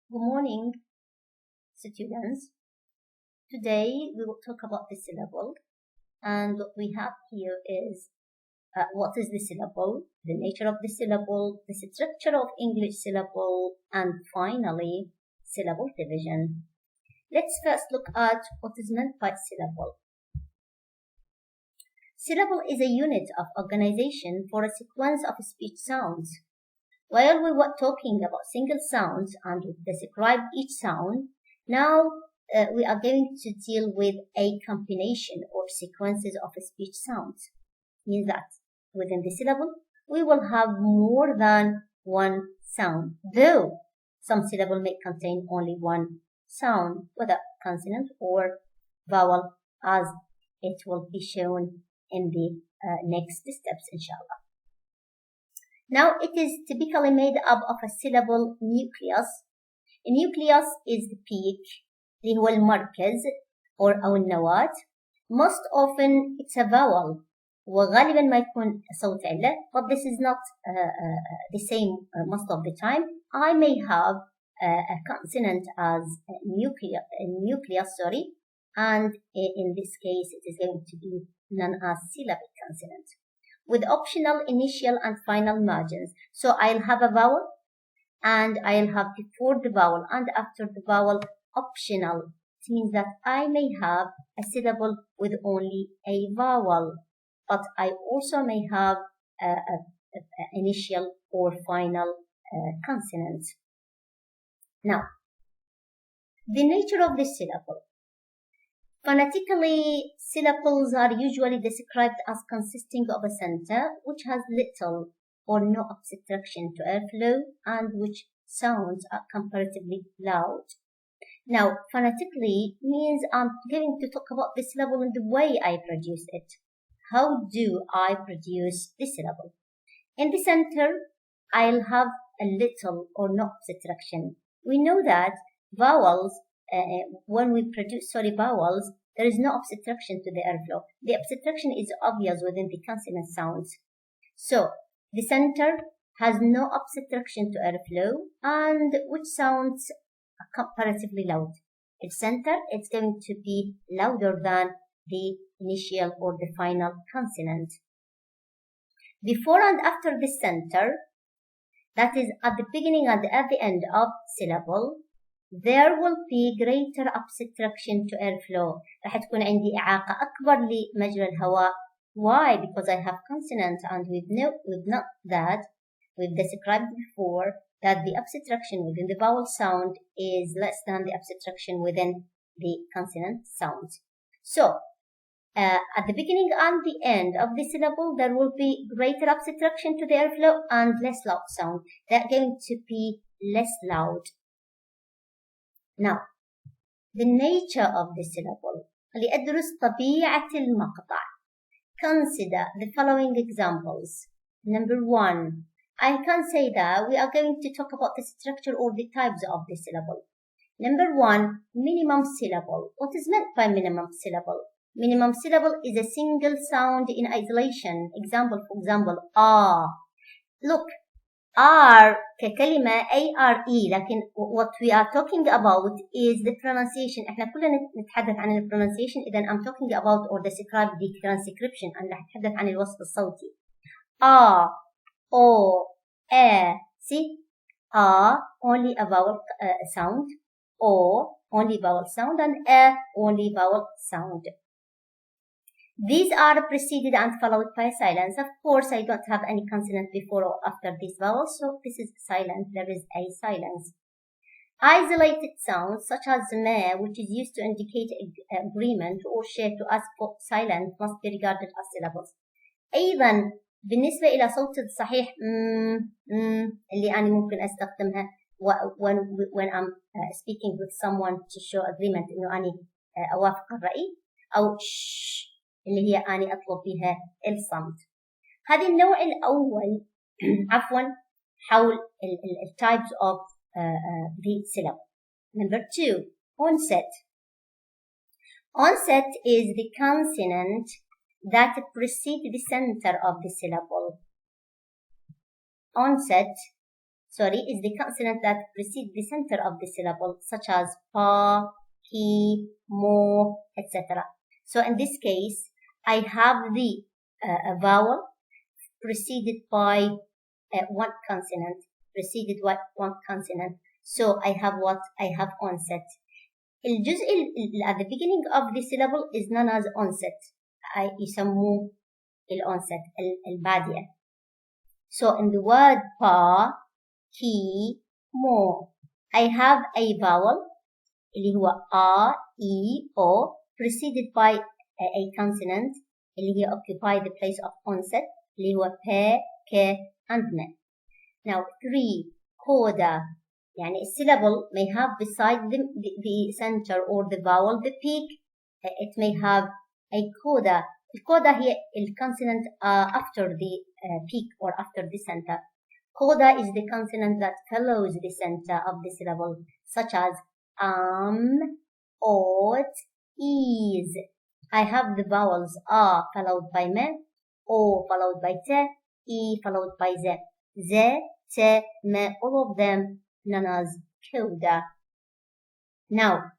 Good morning, students. Today we will talk about the syllable, and what we have here is what is the syllable, the nature of the syllable, the structure of English syllable, and finally syllable division. Let's first look at what is meant by syllable. Syllable is a unit of organization for a sequence of speech sounds. While we were talking about single sounds and we described each sound, now we are going to deal with a combination or sequences of speech sounds. Means that within the syllable, we will have more than one sound, though some syllable may contain only one sound, whether consonant or vowel, as it will be shown in the next steps, inshallah. Now, it is typically made up of a syllable nucleus. A nucleus is the peak, اللي هو المركز أو النواة. Most often it's a vowel وغالبا ما يكون صوت علة, but this is not the same most of the time. I may have a consonant as a nucleus, and in this case it is going to be known as syllabic consonant, with optional initial and final margins. So I'll have a vowel and I'll have before the vowel and after the vowel optional. It means that I may have a syllable with only a vowel, but I also may have a initial or final consonant. Now, the nature of the syllable. Phonetically, syllables are usually described as consisting of a center which has little or no obstruction to airflow and which sounds are comparatively loud. Now, phonetically means I'm going to talk about the syllable and the way I produce it. How do I produce the syllable? In the center, I'll have a little or no obstruction. We know that vowels, when we produce vowels, there is no obstruction to the airflow. The obstruction is obvious within the consonant sounds. So the center has no obstruction to airflow, and which sounds comparatively loud. Its center, it's going to be louder than the initial or the final consonant. Before and after the center, that is at the beginning and at the end of syllable, there will be greater obstruction to airflow. راح تكون عندي إعاقة أكبر لمجرى الهواء. Why? Because I have consonants, and we've described before that the obstruction within the vowel sound is less than the obstruction within the consonant sound. So, at the beginning and the end of the syllable, there will be greater obstruction to the airflow and less loud sound. They're going to be less loud. Now, the nature of the syllable. لأدرس طبيعة المقطع. Consider the following examples. Number 1. I can say that we are going to talk about the structure or the types of the syllable. Number 1. Minimum syllable. What is meant by minimum syllable? Minimum syllable is a single sound in isolation. Example, for example, Look, R ككلمة A-R-E, لكن what we are talking about is the pronunciation. احنا كلنا نتحدث عن ال pronunciation. إذا I'm talking about or describe the transcription. أنا رح أتحدث عن الوصف الصوتي. O, see, only a vowel sound. O, only vowel sound, and only vowel sound. These are preceded and followed by silence. Of course, I don't have any consonant before or after these vowels, so this is silent. There is a silence. Isolated sounds such as me, which is used to indicate agreement or share to us silent, must be regarded as syllables. أيضا بالنسبة إلى صوت الصحيح اللي أنا ممكن أستخدمها when I'm speaking with someone to show agreement إنه أنا أوافق الرأي, أو اللي هي أنا أطلب بها الصمت. هذا النوع الأول عفوا حول types of the syllable. Number 2, onset. Onset is the consonant that precedes the center of the syllable. Onset is the consonant that precedes the center of the syllable, such as pa, ki, mo, etc. So in this case, I have the vowel preceded by one consonant, So I have what? I have onset. الجزء at the beginning of the syllable is known as onset. يسموه الonset البادئة. So in the word pa, ki, mo, I have a vowel اللي هو a, e, o preceded by a consonant اللي هي occupy the place of onset اللي هو p, k, and m. Now 3 coda. يعني syllable may have beside the center or the vowel the peak, it may have a coda. الكودا هي consonant after the peak or after the center. Coda is the consonant that follows the center of the syllable, such as ought, is. I have the vowels a followed by me, o followed by te, e followed by ze. Ze, te, me, all of them known as coda. Now,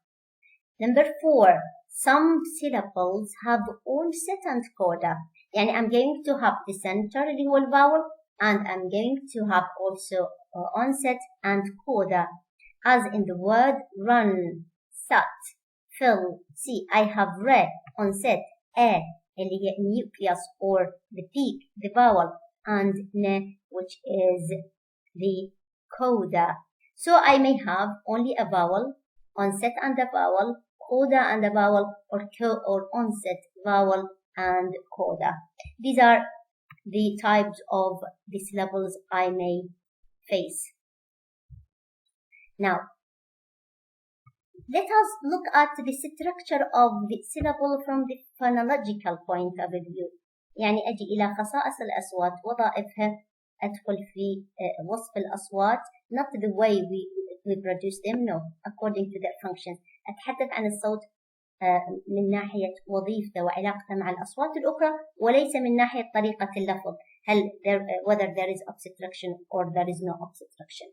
number 4. Some syllables have onset and coda. يعني I'm going to have the center اللي هو الvowel, and I'm going to have also onset and coda. As in the word run, sat, fill. See, I have re, onset, a, اللي هي nucleus or the peak, the vowel, and ne, which is the coda. So I may have only a vowel, onset and a vowel, coda and a vowel, or onset, vowel, and coda. These are the types of the syllables I may face. Now, let us look at the structure of the syllable from the phonological point of view. يعني أجي إلى خصائص الأصوات وظائفها، أدخل في وصف الأصوات, not the way we produce them, no, according to their functions. أتحدث عن الصوت من ناحية وظيفته وعلاقته مع الأصوات الأخرى، وليس من ناحية طريقة اللفظ. whether there is obstruction or there is no obstruction.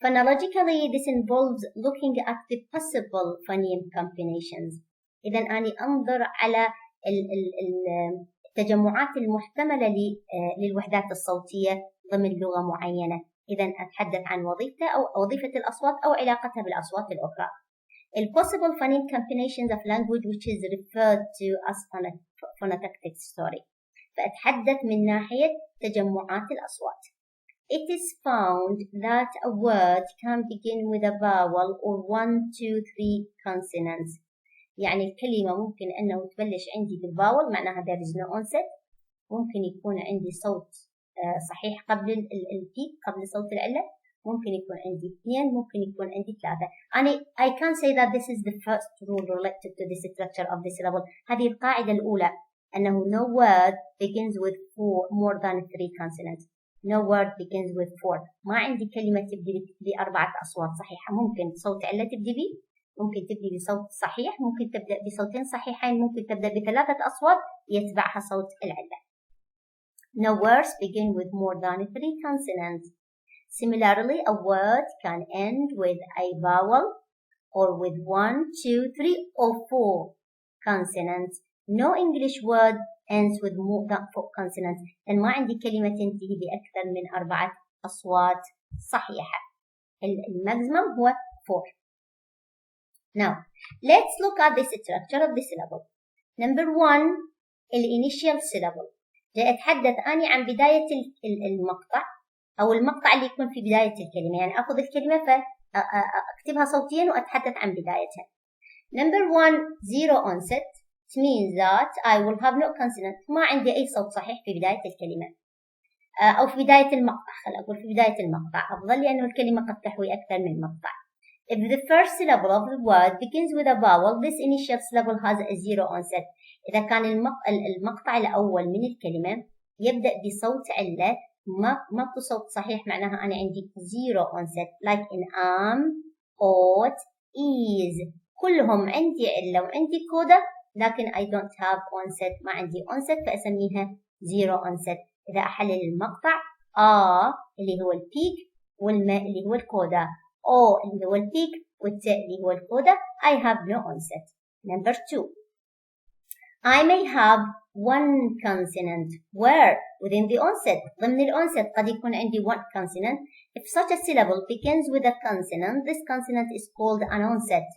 Phonologically, this involves looking at the possible phoneme combinations. إذا أنا أنظر على التجمعات المحتملة للوحدات الصوتية ضمن لغة معينة. إذا أتحدث عن وظيفته أو وظيفة الأصوات أو علاقتها بالأصوات الأخرى. Possible phoneme combinations of language which is referred to as phonetics. فأتحدث من ناحية تجمعات الأصوات. It is found that a word can begin with a vowel or 1, 2, 3 consonants. يعني الكلمة ممكن أنه تبلش عندي بالvowel معناها there is no onset. ممكن يكون عندي صوت صحيح قبل البيك، قبل صوت العلة. ممكن يكون عندي 2، ممكن يكون عندي 3. I can say that this is the first rule related to the structure of the syllable. هذه القاعدة الأولى، أنه no word begins with more than 3 consonants. No word begins with 4. ما عندي كلمة تبدي ب4 أصوات صحيحة. ممكن صوت علة تبدي به، ممكن تبدي بصوت صحيح، ممكن تبدأ بصوتين صحيحين، ممكن تبدأ ب3 أصوات يتبعها صوت العلة. No words begin with more than 3 consonants. Similarly, a word can end with a vowel or with 1, 2, 3, or 4 consonants. No English word ends with more than 4 consonants. لأن ما عندي كلمة تنتهي بأكثر من 4 أصوات صحيحة. الماكسيمم هو 4. Now, let's look at the structure of the syllable. Number 1, الinitial syllable. جاي أتحدث أني عن بداية المقطع أو المقطع اللي يكون في بداية الكلمة. يعني أخذ الكلمة فأكتبها صوتيا وأتحدث عن بدايتها. Number 1, zero onset. It means that I will have no consonant. ما عندي أي صوت صحيح في بداية الكلمة أو في بداية المقطع. خلينا أقول في بداية المقطع أفضل، لأنه الكلمة قد تحوي أكثر من مقطع. If the first syllable of the word begins with a vowel, this initial syllable has a zero onset. إذا كان المقطع الأول من الكلمة يبدأ بصوت علة ما صوت صحيح، معناها أنا عندي zero onset. Like in ought, is. كلهم عندي علة وعندي كودا، لكن I don't have onset. ما عندي onset فأسميها zero onset. إذا أحلل المقطع اللي هو البيك والماء اللي هو الكودا. O اللي هو البيك والتاء اللي هو الكودا. I have no onset. Number 2. I may have one consonant. Where? Within the onset. ضمن الأونست قد يكون عندي one consonant. If such a syllable begins with a consonant, this consonant is called an onset.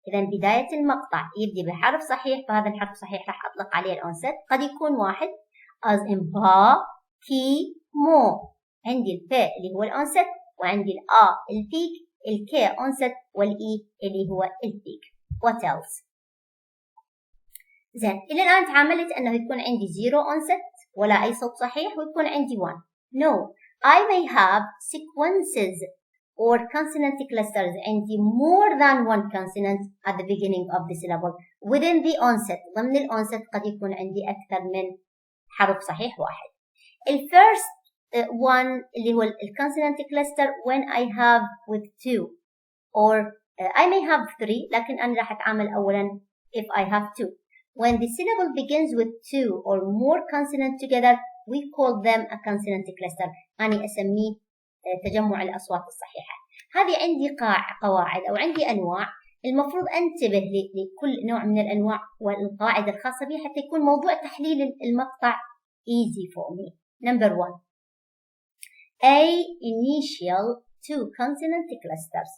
إذا بداية المقطع يبدي بحرف صحيح، فهذا الحرف صحيح راح أطلق عليه الأونست. قد يكون واحد as in با، كي، مو. عندي الباء اللي هو الأونست، وعندي الآ البيك، الكي أونست، والإي اللي هو البيك. What else؟ زين، إلى الآن تعاملت أنه يكون عندي zero onset ولا أي صوت صحيح ويكون عندي one. No, I may have sequences or consonant clusters. عندي more than one consonant at the beginning of the syllable. Within the onset. ضمن الأونست قد يكون عندي أكثر من حرف صحيح واحد. الفيرست one اللي هو consonant cluster when I have with two or I may have three، لكن أنا راح أتعامل أولا if I have two. When the syllable begins with two or more consonants together, we call them a consonant cluster. أنا أسميه تجمع الأصوات الصحيحة. هذه عندي قواعد أو عندي أنواع، المفروض أنتبه لكل نوع من الأنواع والقاعدة الخاصة به حتى يكون موضوع تحليل المقطع easy for me. Number 1. A initial two consonant clusters.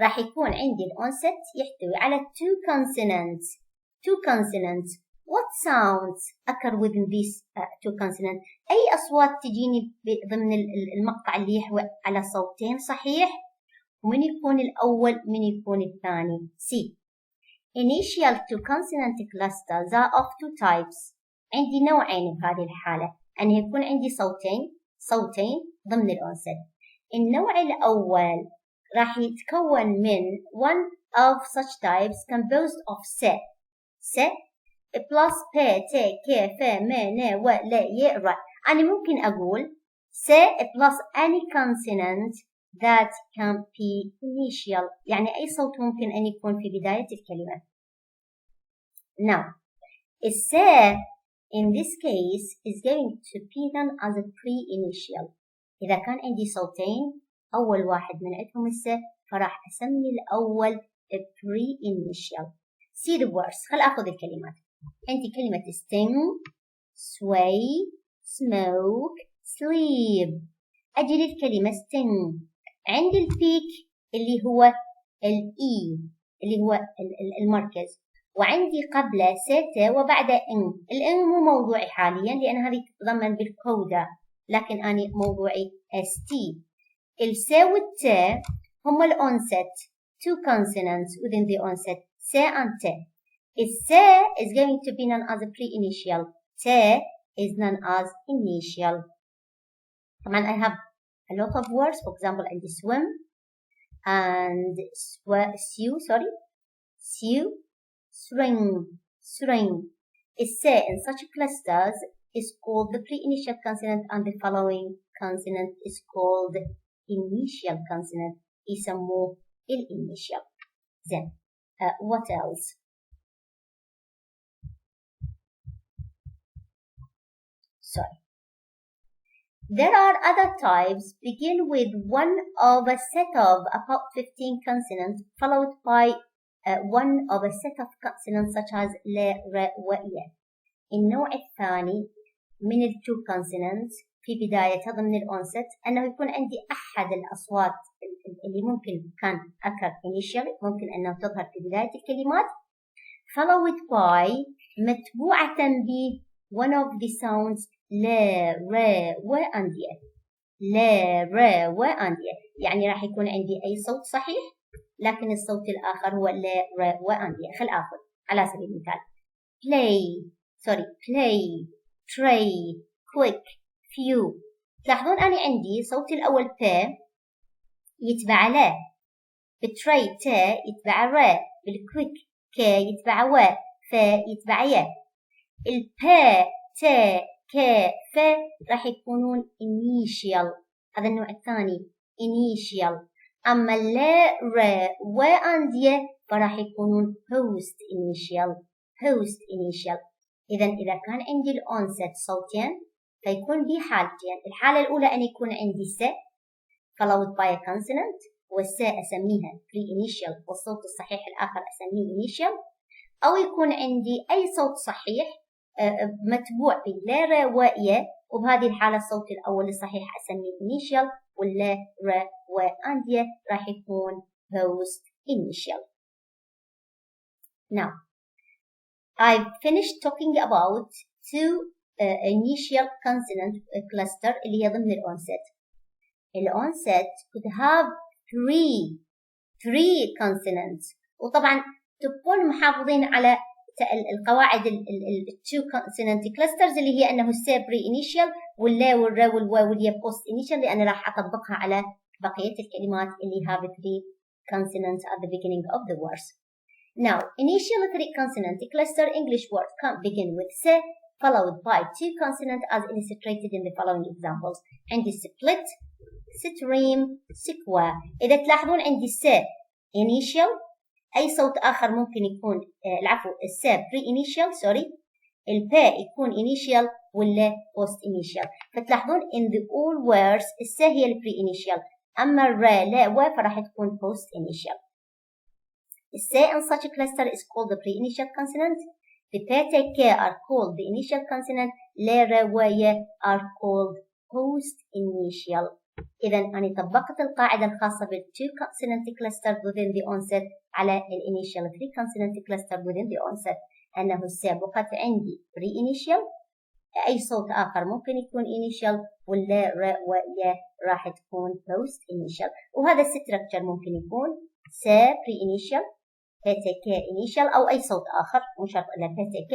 راح يكون عندي الأونست يحتوي على two consonants. Two consonants. What sounds occur within these two consonants? أي أصوات تجيني ضمن المقطع اللي يحوي على صوتين صحيح؟ ومن يكون الأول من يكون الثاني؟ C. Initial two consonant clusters are of two types. عندي نوعين بهذه الحالة، أن يكون عندي صوتين ضمن الأونست. النوع الأول راح يتكون من one of such types composed of س plus ب ت ك ف م ن و ل ي ر. أنا ممكن أقول س plus any consonant that can be initial، يعني أي صوت ممكن أن يكون في بداية الكلمة. Now, الس in this case is going to be done as a pre-initial. إذا كان عندي صوتين أول واحد من عندهم الس فراح أسمي الأول pre-initial. See the words. خل أخذ الكلمات. عندي كلمة sting، sway، smoke، sleep. أجي للكلمة sting. عندي البيك اللي هو الإي اللي هو المركز، وعندي قبله ستة وبعده إن. الإن مو موضوعي حاليا لأن هذه تتضمن بالكودا، لكن أنا موضوعي ST. الس والت هم الأونست. Two consonants within the onset. س and ت. الس is going to be known as a pre-initial. ت is known as initial. طبعا I have a lot of words. For example, عندي swim and sew, string. الس in such clusters is called the pre-initial consonant, and the following consonant is called initial consonant. يسموه الinitial. Then what else? Sorry. There are other types begin with one of a set of about 15 consonants followed by one of a set of consonants such as ل ر و ي. النوع الثاني من ال two consonants في بدايتها ضمن الأونست أنه يكون عندي أحد الأصوات اللي ممكن كان occur initially، ممكن أنه تظهر في بداية الكلمات، followed by متبوعة ب one of the sounds ل ر و and ي. ل ر و and ي، يعني راح يكون عندي أي صوت صحيح لكن الصوت الآخر هو ل ر و and ي. خل آخذ على سبيل المثال play، tray، quick، few. تلاحظون أنا عندي صوتي الأول ب يتبع ل، بالتري ت يتبع ر، بالكويك ك يتبع و، ف يتبع ي. الب ت ك ف راح يكونون initial. هذا النوع الثاني initial. أما ل ر و and ي فراح يكونون post initial. إذا كان عندي الأونست صوتين فيكون بي حالتين. الحالة الأولى أن يكون عندي س followed by a consonant، والس أسميها pre-initial والصوت الصحيح الآخر أسميه initial، أو يكون عندي أي صوت صحيح متبوع بلا ر و ي، وبهذه الحالة الصوت الأول الصحيح أسميه initial، واللا ر و and ي راح يكون post initial. Now, I've finished talking about two initial consonant cluster اللي هي ضمن الأونست. الأونست could have three consonants، وطبعا تكون محافظين على القواعد two consonant clusters اللي هي أنه الس pre-initial واللا والرا والوا واليا post initial، لأن راح أطبقها على بقية الكلمات اللي have three consonants at the beginning of the words. Now, initial three consonant cluster English word can begin with s followed by two consonants as illustrated in the following examples. عندي split، stream، sequa. إذا تلاحظون عندي س initial، أي صوت آخر ممكن يكون العفو الس pre-initial الباء يكون initial ولا post initial. فتلاحظون in the all words الس هي ال pre-initial، أما الرا لا و فراح تكون post initial. The S in such a cluster is called the pre-initial consonant. The P, T, K are called the initial consonant. لا ر و ي are called post initial. إذا أنا طبقت القاعدة الخاصة بال two consonant cluster within the onset على ال initial three consonant cluster within the onset. أنه الس بقت عندي pre-initial، أي صوت آخر ممكن يكون initial، ولا ر و ي راح تكون post initial. وهذا الستركتشر ممكن يكون س pre-initial، PTK initial، أو أي صوت آخر مو شرط إلا PTK،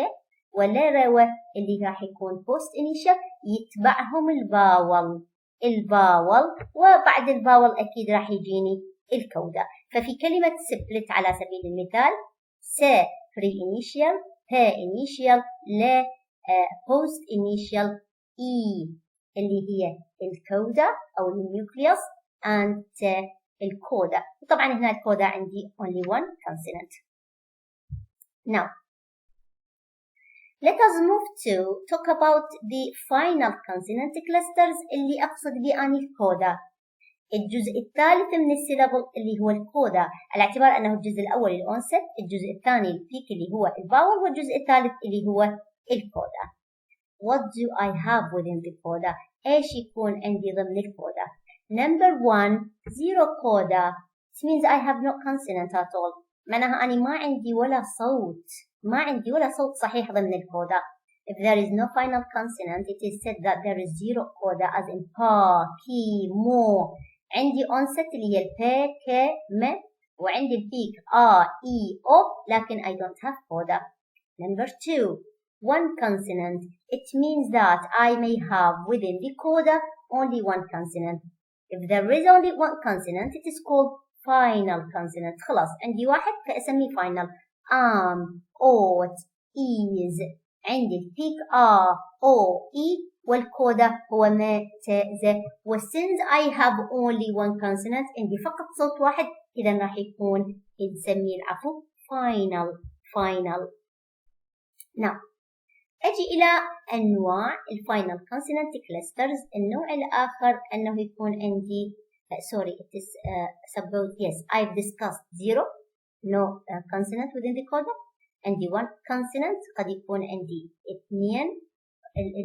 ولا روا اللي راح يكون post initial يتبعهم الفاول، وبعد الفاول أكيد راح يجيني الكودة. ففي كلمة split على سبيل المثال س pre-initial، ب initial، لا post initial، E اللي هي الكودة أو النيوكليوس، and الكودا. طبعا هنا الكودا عندي only one consonant. Now, let us move to talk about the final consonant clusters اللي أقصد به أنا الكودا. الجزء الثالث من السيلابل اللي هو الكودا، على اعتبار أنه الجزء الأول الأونست، الجزء الثاني البيك اللي هو الفاول، والجزء الثالث اللي هو الكودا. What do I have within the coda؟ إيش يكون عندي ضمن الكودا؟ Number 1 zero coda. It means I have no consonant at all. معناها أنا ما عندي ولا صوت صحيح ضمن الكودا. If there is no final consonant, it is said that there is zero coda as in pa, pi, mo. عندي onset اللي هي الب، ك، م، وعندي البيك a, e, o، لكن I don't have coda. Number 2 one consonant. It means that I may have within the coda only one consonant. If there is only one consonant, it is called final consonant. خلاص عندي واحد فأسميه final. ought, is. عندي البيك o, e، والكودا هو ما، ت، ز. since I have only one consonant عندي فقط صوت واحد، إذا راح يكون نسميه العفو final. Now, أجي إلى أنواع الفاينل consonant clusters. النوع الآخر أنه يكون عندي it is suppose yes I've discussed zero no consonant within the coda. عندي one consonant، قد يكون عندي اثنين.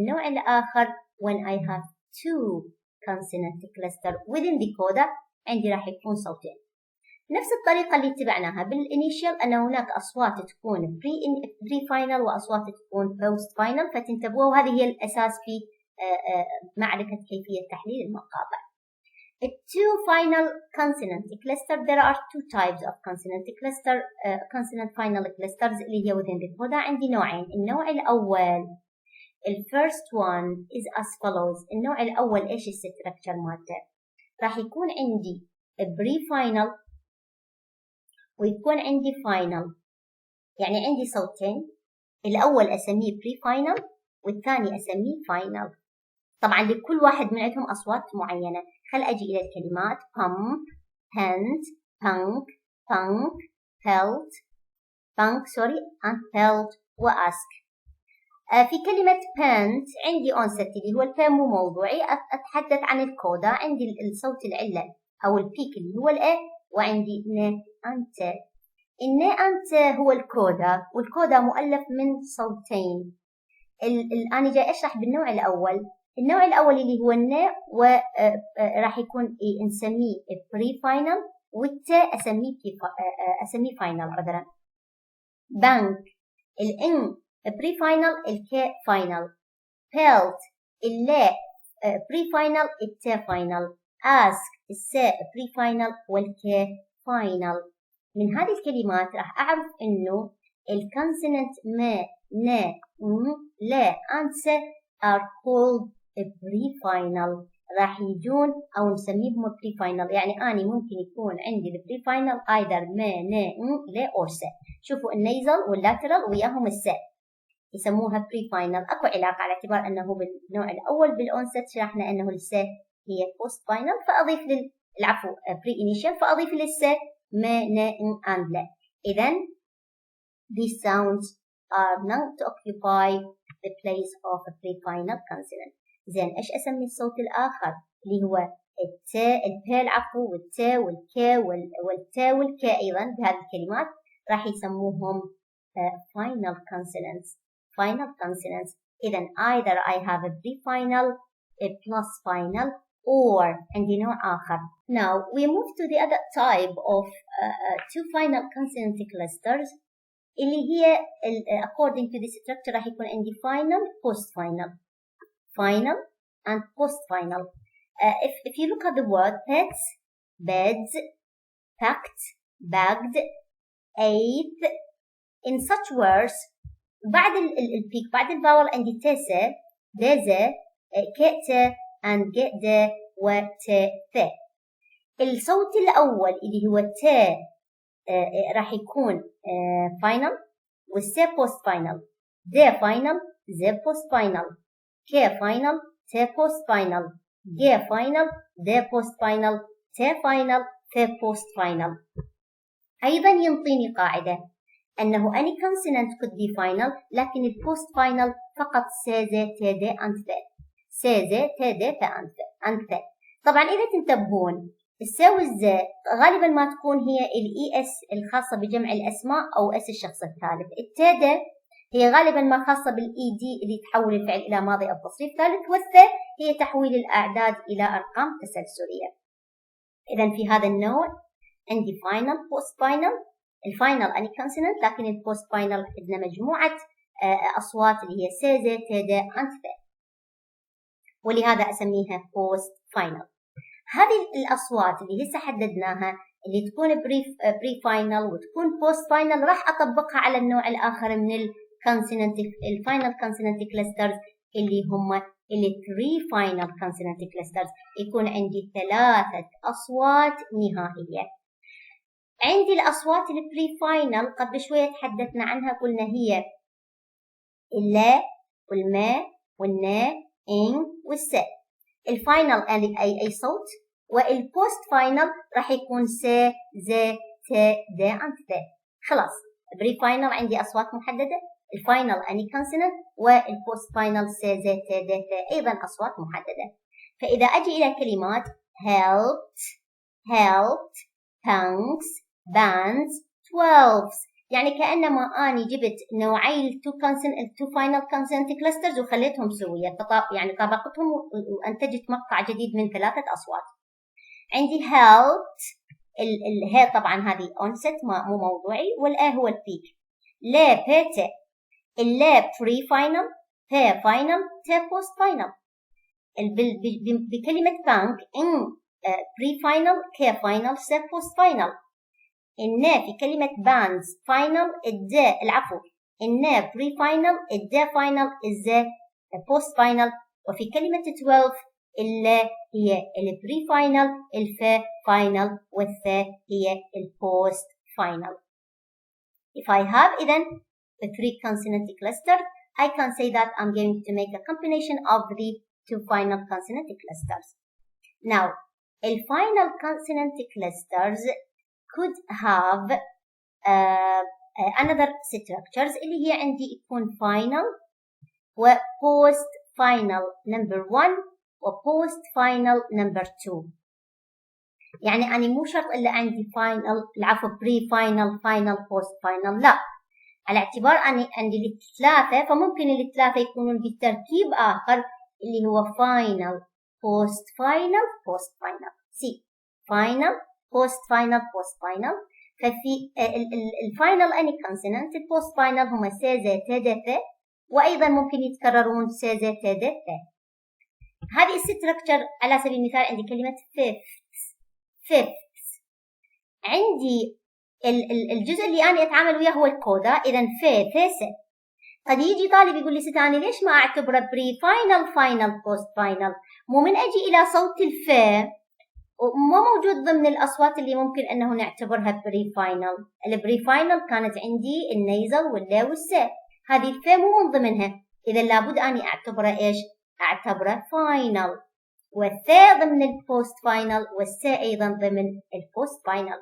النوع الآخر when I have two consonant cluster within the coda عندي راح يكون صوتين. نفس الطريقة اللي اتبعناها بالإنيشيال، أن هناك أصوات تكون بري فاينل وأصوات تكون بوست فاينل، فتنتبهوا، وهذه هي الأساس في معرفة كيفية تحليل المقاطع. Two final consonant cluster. There are two types of consonant cluster, consonant final clusters اللي هي within the coda. عندي نوعين. النوع الأول first one is as follows. النوع الأول إيش الستركتشر مالته؟ راح يكون عندي بري فاينل ويكون عندي فاينل، يعني عندي صوتين، الأول أسميه بري فاينل والثاني أسميه فاينل. طبعا لكل واحد من عندهم أصوات معينة. خل أجي إلى الكلمات pump, pant, punk, pelt, and pelt وask. في كلمة pant عندي onset اللي هو البي مو موضوعي، أتحدث عن الكودا، عندي الصوت العلة أو البيك اللي هو الأ، وعندي ن أنت. الن أنت هو الكودا، والكودا مؤلف من صوتين. أنا جاي أشرح بالنوع الأول. النوع الأول اللي هو الن، وراح يكون نسميه بري فاينل، والتا أسميه فاينل عذرا. بانك الإن بري فاينل، الكي فاينل. بيلت اللا بري فاينل، التا فاينل. ask السا بري فاينل والكي فاينل. من هذه الكلمات راح أعرف إنه الكونسونانت ما نا لا أنسى are called pre-final. راح يجون أو نسميهم pre-final. يعني أنا ممكن يكون عندي pre-final either ما نا لا أو سا. شوفوا النيزل واللاترال وياهم السا يسموها pre-final. أكو علاقة على اعتبار أنه بالنوع الأول بالأونست شرحنا أنه السا هي post-final، فأضيف pre-initial، فأضيف للسا ما نا and لا. إذن these sounds are not to occupy the place of a pre-final consonant. زين إيش أسمي الصوت الآخر اللي هو التا البي العفو والتا والكا والتا والكا أيضا بهذه الكلمات راح يسموهم final consonants. Final consonants. إذن either I have a pre-final, a plus final, or عندي نوع آخر. Now we move to the other type of two final consonant clusters اللي هي according to this structure راح يكون عندي final, post final. Final and post final. If you look at the word pets, beds, packed, bagged, ate, in such words بعد البيك بعد الفاول عندي تسا دزا كئت and جئد وت. الصوت الأول اللي هو تا راح يكون final، والسا post final، ذا final ذا post final، كا final تا post final، جا final ذا post final، تا final تا post final. أيضا ينطيني قاعدة أنه any consonant could be final، لكن البوست final فقط سازا تادا أنت ذا، سازا تادا أنت ذا. طبعا إذا تنتبهون السا والزا غالبا ما تكون هي الاي اس الخاصة بجمع الأسماء أو اس الشخص الثالث. التادا هي غالبا ما خاصة بالاي دي اللي تحول الفعل إلى ماضي أو تصريف ثالث، والثا هي تحويل الأعداد إلى أرقام تسلسلية. إذا في هذا النوع عندي final post final. الفاينل أني كونسونانت، لكن البوست فاينل عندنا مجموعة أصوات اللي هي سازا تادا أنت ذا، ولهذا أسميها بوست فاينل. هذه الأصوات اللي هسه حددناها اللي تكون بري فاينل وتكون بوست فاينل راح أطبقها على النوع الآخر من الكونسونانت الفاينل كونسونانت كلاسترز اللي هم الثري فاينل كونسونانت كلاسترز. يكون عندي 3 أصوات نهائية. عندي الأصوات البري فاينل قبل شوية تحدثنا عنها، قلنا هي اللا والما والنا إن والسا. الفاينل أي صوت، والبوست فاينل راح يكون سا زا تا دا أنت ذا. خلاص بري فاينل عندي أصوات محددة، الفاينل أني كونسونانت، والبوست فاينل سا زا تا دا تا أيضا أصوات محددة. فإذا أجي إلى كلمات helped thanks bands 12، يعني كأنما أني جبت نوعي التو فاينل كونسونانت كلاسترز وخليتهم سوية، يعني طابقتهم وأنتجت مقطع جديد من 3 أصوات. عندي helped الها طبعا هذه onset مو موضوعي، والآ هو البيك. لا بيتا اللا بري فاينل، تا فاينل، تا بوست فاينل. بكلمة بانك إن بري فاينل، كا فاينل، سا بوست فاينل. النا في كلمة bands final الدا العفو النا pre final الدا final الزا post final. وفي كلمة 12 اللا هي البري final الفا final والثا هي البوست final. If I have then the 3 consonant cluster, I can say that I'm going to make a combination of the 2 final consonant clusters. Now, the final consonant clusters could have another structures اللي هي عندي يكون final و post final number 1 و post final number 2. يعني أنا مو شرط إلا عندي pre final final post final، لا، على اعتبار أنا عندي الثلاثة، فممكن الثلاثة يكونون بترتيب آخر اللي هو final post final post final. final post final post final. ففي الفاينل أني consonant، البوست فاينل هما س ز ت د ث، وأيضا ممكن يتكررون س ز ت د ث. هذه الستركتشر على سبيل المثال عندي كلمة fifth. عندي الجزء اللي أنا أتعامل وياه هو الكودا، إذا ث. قد يجي طالب يقول لي ستاني ليش ما أعتبره بري فاينل فاينل بوست فاينل؟ مو من أجي إلى صوت الفاء وما موجود ضمن الأصوات اللي ممكن أنه نعتبرها بري فاينل. البري فاينل كانت عندي النيزل واللا والسا، هذه الفاء مو من ضمنها، إذا لابد أني أعتبره إيش؟ أعتبره فاينل، والثاء ضمن البوست فاينل والسا أيضا ضمن البوست فاينل.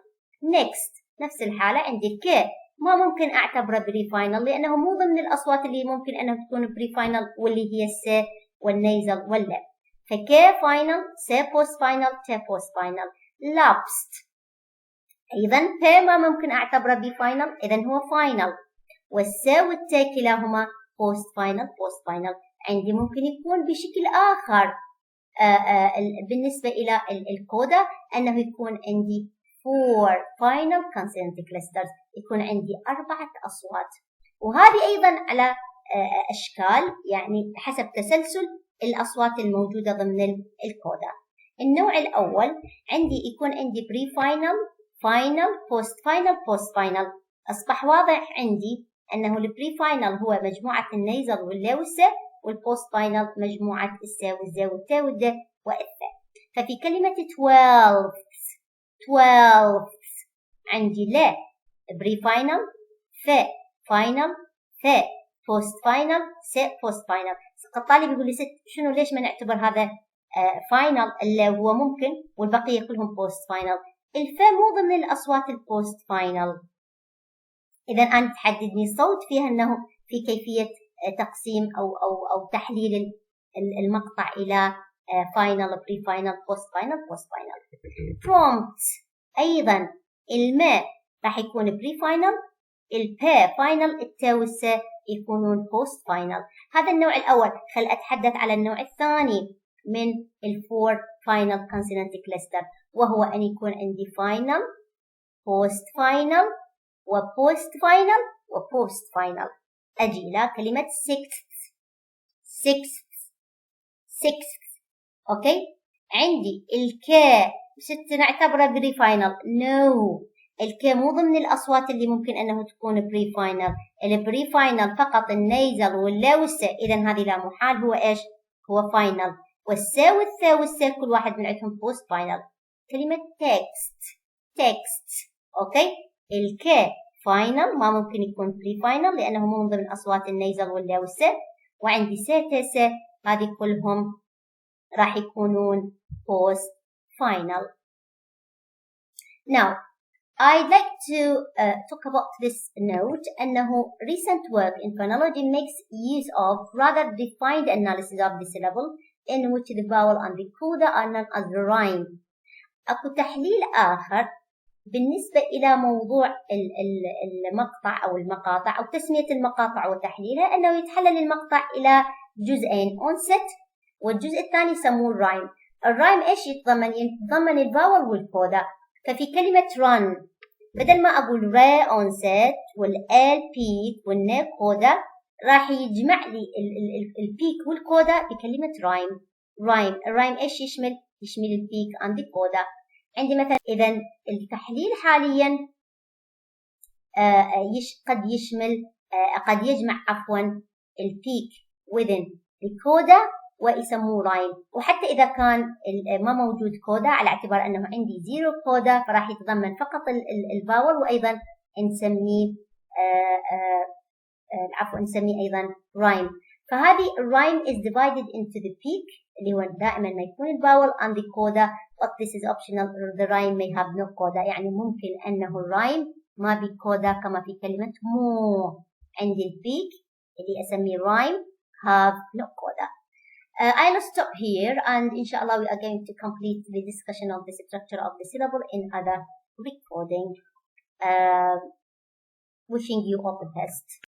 نيكست نفس الحالة عندي الكاء، ما ممكن أعتبره بري فاينل لأنه مو ضمن الأصوات اللي ممكن أنها تكون بري فاينل، واللي هي السا والنيزل واللا. فكا فاينل، سا بوست فاينل، تا بوست فاينل. لابست أيضا با ما ممكن أعتبره بي فاينل، إذا هو فاينل، والسا والتا كلاهما بوست فاينل بوست فاينل. عندي ممكن يكون بشكل آخر بالنسبة إلى الكودا، أنه يكون عندي 4 final consonant clusters، يكون عندي 4 أصوات، وهذه أيضا على أشكال، يعني حسب تسلسل الأصوات الموجودة ضمن الكودا. النوع الأول عندي يكون عندي بري فاينل، فاينل، بوست فاينل، بوست فاينل. أصبح واضح عندي أنه البري فاينل هو مجموعة النيزل واللا والسا، والبوست فاينل مجموعة السا والزا والتا والدا والثا. ففي كلمة 12 عندي لا بري فاينل، فا فاينل، ثا بوست فاينل، سا بوست فاينل. الطالب يقول لي شنو ليش ما نعتبر هذا فاينل اللي هو ممكن والبقية كلهم بوست فاينل؟ الفا مو ضمن الأصوات البوست فاينل، إذا أنت تحددني صوت فيها أنه في كيفية تقسيم أو تحليل المقطع إلى فاينل، بري فاينل، بوست فاينل، بوست فاينل. برومبت أيضا الماء راح يكون بري فاينل، البا فاينل، التا والسا يكونون بوست فاينل. هذا النوع الأول. خل أتحدث على النوع الثاني من الفور فاينل كونسونانت كلاستر، وهو أن يكون عندي فاينل، بوست فاينل، وبوست فاينل، وبوست فاينل. أجي إلى كلمة sixth. أوكي، عندي الكا نعتبره بري فاينل؟ نو، الكا مو ضمن الأصوات اللي ممكن أنه تكون بري فاينل. البري فاينل فقط النيزل واللا والسا، إذا هذه لا محال هو إيش؟ هو فاينل. والسا والثا والسا كل واحد من عندهم بوست فاينل. كلمة تكست أوكي، الكا فاينل ما ممكن يكون بري فاينل لأنه مو من ضمن أصوات النيزل واللا والسا. وعندي سا تسا، هذه كلهم راح يكونون post final. Now, I'd like to talk about this note أنه recent work in phonology makes use of rather defined analysis of the syllable in which the vowel and the coda are known as the rhyme. أكو تحليل آخر بالنسبة إلى موضوع المقطع أو المقاطع أو تسمية المقاطع وتحليلها، أنه يتحلل المقطع إلى جزئين، onset، والجزء الثاني يسموه الرايم. الرايم إيش يتضمن؟ يتضمن الفاول والكودا. ففي كلمة run بدل ما أقول را onset والال بيك والنا كودا، راح يجمع لي البيك والكودا بكلمة رايم. الرايم إيش يشمل؟ يشمل البيك and الكودا. عندي مثلا إذا التحليل حاليا قد يجمع البيك within الكودا ويسموه رايم. وحتى إذا كان ما موجود كودا، على اعتبار أنه عندي زيرو كودا، فراح يتضمن فقط الفاول، وأيضا نسميه نسميه أيضا رايم. فهذه الرايم is divided into the peak اللي هو دائما ما يكون الفاول and the coda, but this is optional. The rhyme may have no coda، يعني ممكن أنه الرايم ما بكودا، كما في كلمة مو. عندي البيك اللي أسميه رايم، have no coda. I'll stop here, and inshallah we are going to complete the discussion of the structure of the syllable in other recording. Wishing you all the best.